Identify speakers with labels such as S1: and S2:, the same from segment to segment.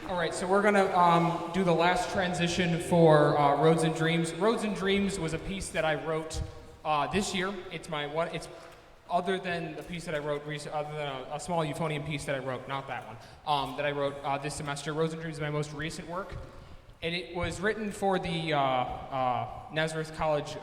S1: All right, so we're gonna do the last transition for Roads and Dreams. Roads and Dreams was a piece that I wrote this year. It's my one. It's other than the piece that I wrote, other than a small euphonium piece that I wrote, not that one, that I wrote this semester. Roads and Dreams is my most recent work, and it was written for the Nazareth College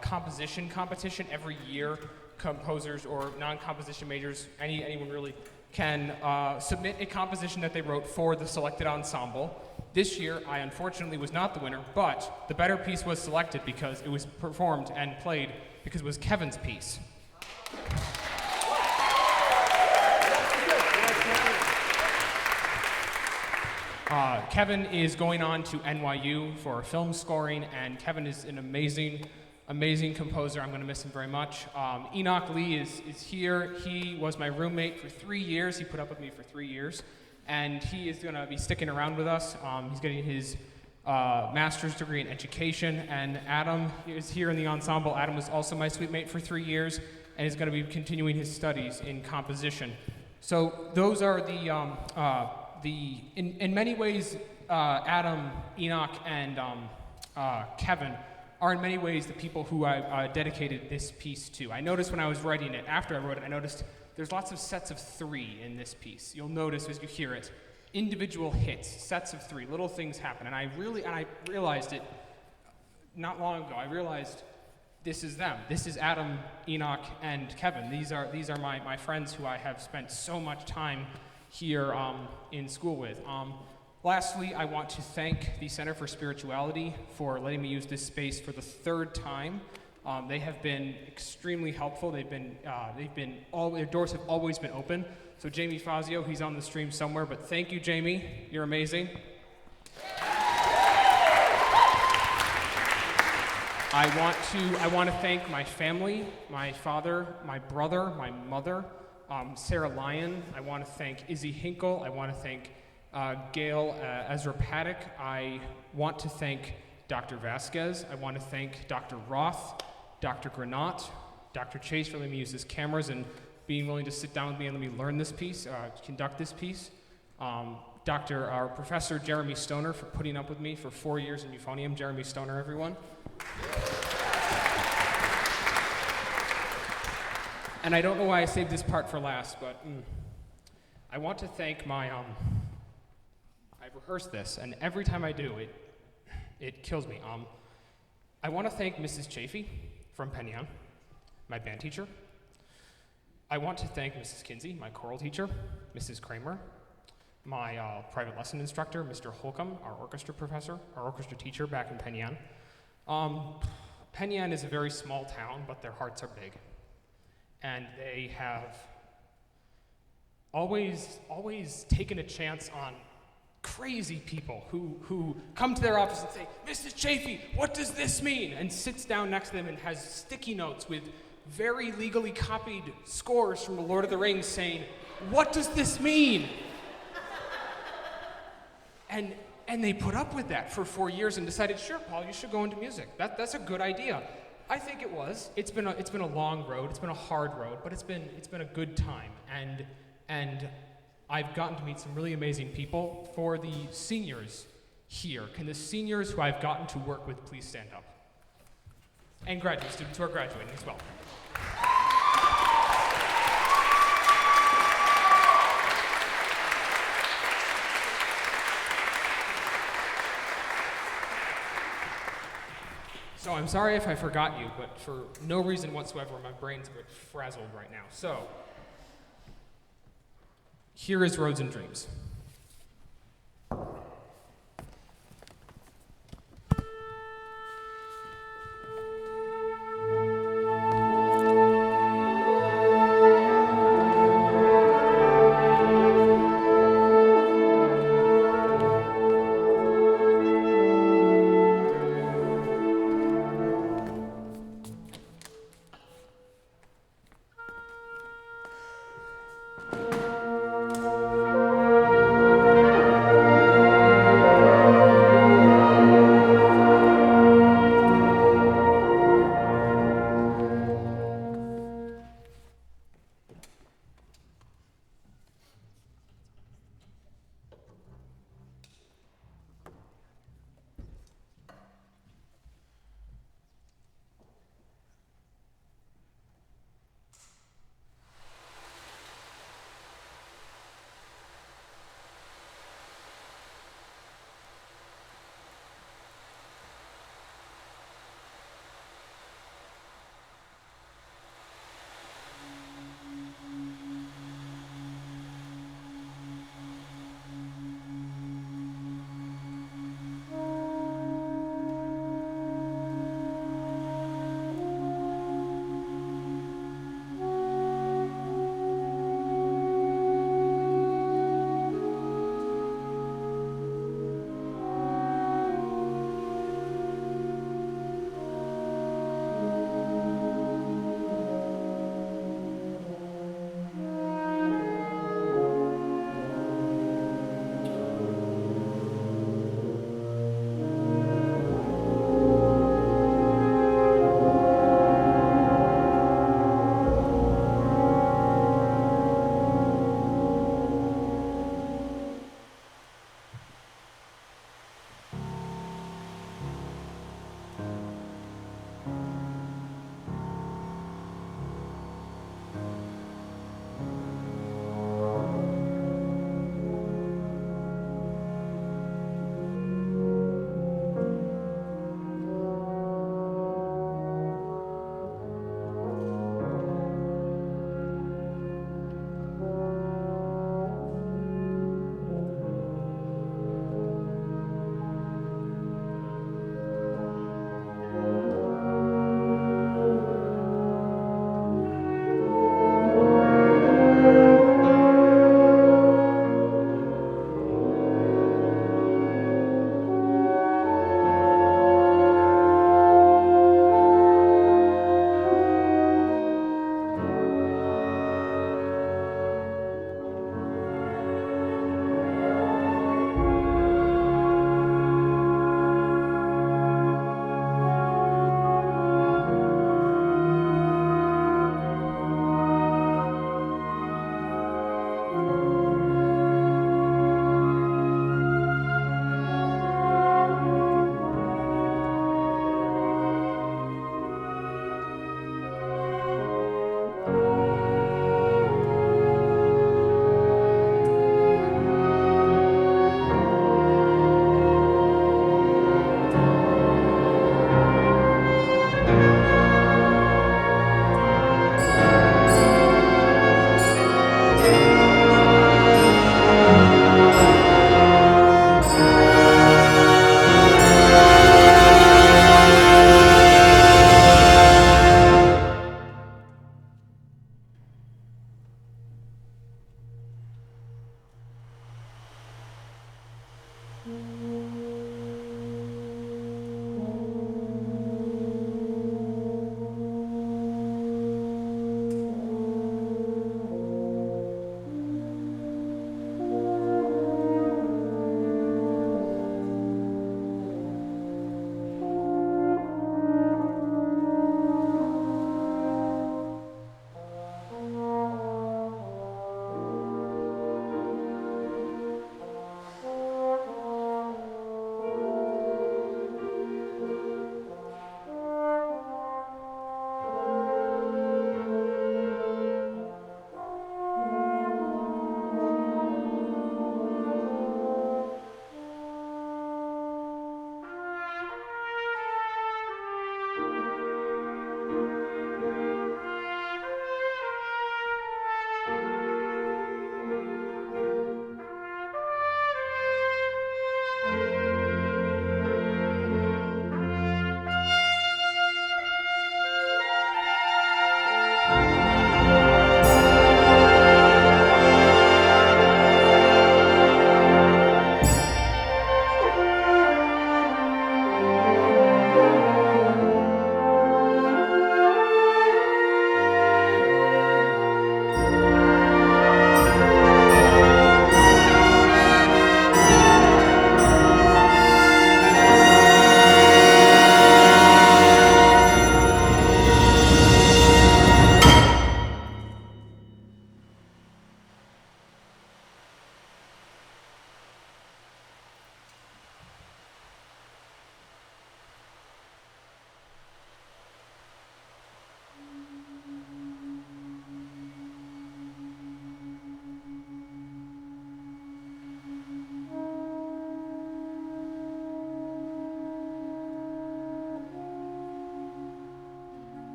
S1: composition competition. Every year, composers or non-composition majors, anyone really, can submit a composition that they wrote for the selected ensemble. This year, I unfortunately was not the winner, but the better piece was selected because it was performed and played because it was Kevin's piece. Kevin is going on to NYU for film scoring, and Kevin is an amazing composer. I'm going to miss him very much. Enoch Lee is here. He was my roommate for 3 years. He put up with me for 3 years, and he is going to be sticking around with us. He's getting his master's degree in education, and Adam is here in the ensemble. Adam was also my suite mate for 3 years, and is going to be continuing his studies in composition. So those are in many ways, Adam, Enoch, and Kevin are in many ways the people who I dedicated this piece to. I noticed when I was writing it, after I wrote it, I noticed there's lots of sets of 3 in this piece. You'll notice as you hear it, individual hits, sets of 3, little things happen. And I realized it not long ago. I realized this is them. This is Adam, Enoch, and Kevin. These are my friends who I have spent so much time here in school with. Lastly, I want to thank the Center for Spirituality for letting me use this space for the 3rd time. They have been extremely helpful. All their doors have always been open. So Jamie Fazio, he's on the stream somewhere, but thank you, Jamie. You're amazing. I want to thank my family, my father, my brother, my mother, Sarah Lyon. I want to thank Izzy Hinkle. I want to thank Gail Ezra Paddock. I want to thank Dr. Vasquez. I want to thank Dr. Roth, Dr. Granat, Dr. Chase for letting me use his cameras and being willing to sit down with me and let me learn this piece, conduct this piece. Our Professor Jeremy Stoner for putting up with me for 4 years in euphonium. Jeremy Stoner, everyone. And I don't know why I saved this part for last, but I want to thank my, I've rehearsed this, and every time I do, it kills me. I want to thank Mrs. Chafee from Penyan, my band teacher. I want to thank Mrs. Kinsey, my choral teacher, Mrs. Kramer, my private lesson instructor, Mr. Holcomb, our orchestra professor, our orchestra teacher back in Penyan. Penyan is a very small town, but their hearts are big. And they have always taken a chance on crazy people who come to their office and say, Mrs. Chafee, what does this mean? And sits down next to them and has sticky notes with very legally copied scores from The Lord of the Rings saying, what does this mean? And they put up with that for 4 years and decided, sure, Paul, you should go into music. That's a good idea. I think it was. It's been a long road. It's been a hard road, but it's been a good time. And I've gotten to meet some really amazing people. For the seniors here, can the seniors who I've gotten to work with please stand up? And graduate students who are graduating as well. So I'm sorry if I forgot you, but for no reason whatsoever, my brain's a bit frazzled right now. So, here is Roads and Dreams.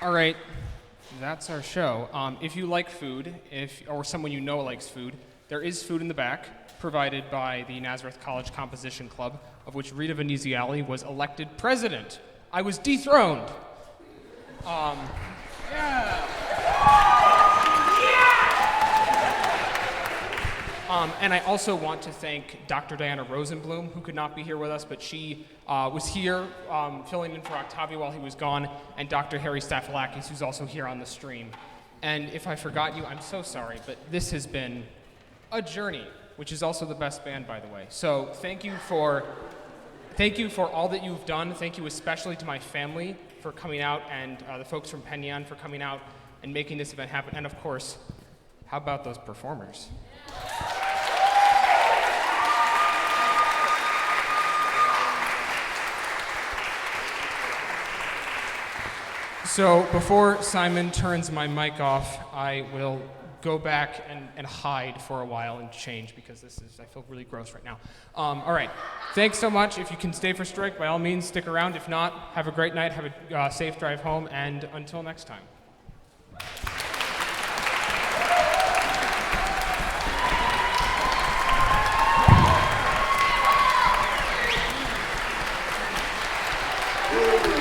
S1: All right, that's our show. If you like food, or someone you know likes food, there is food in the back provided by the Nazareth College Composition Club, of which Rita Veneziali was elected president. I was dethroned. Yeah. And I also want to thank Dr. Diana Rosenblum, who could not be here with us, but she was here filling in for Octavio while he was gone, and Dr. Harry Stafilakis, who's also here on the stream. And if I forgot you, I'm so sorry, but this has been a journey, which is also the best band, by the way. So thank you for all that you've done. Thank you especially to my family for coming out, and the folks from Penyan for coming out and making this event happen. And of course, how about those performers? So before Simon turns my mic off, I will go back and hide for a while and change, because I feel really gross right now. All right, thanks so much. If you can stay for Strike, by all means, stick around. If not, have a great night, have a safe drive home, and until next time.
S2: Woo!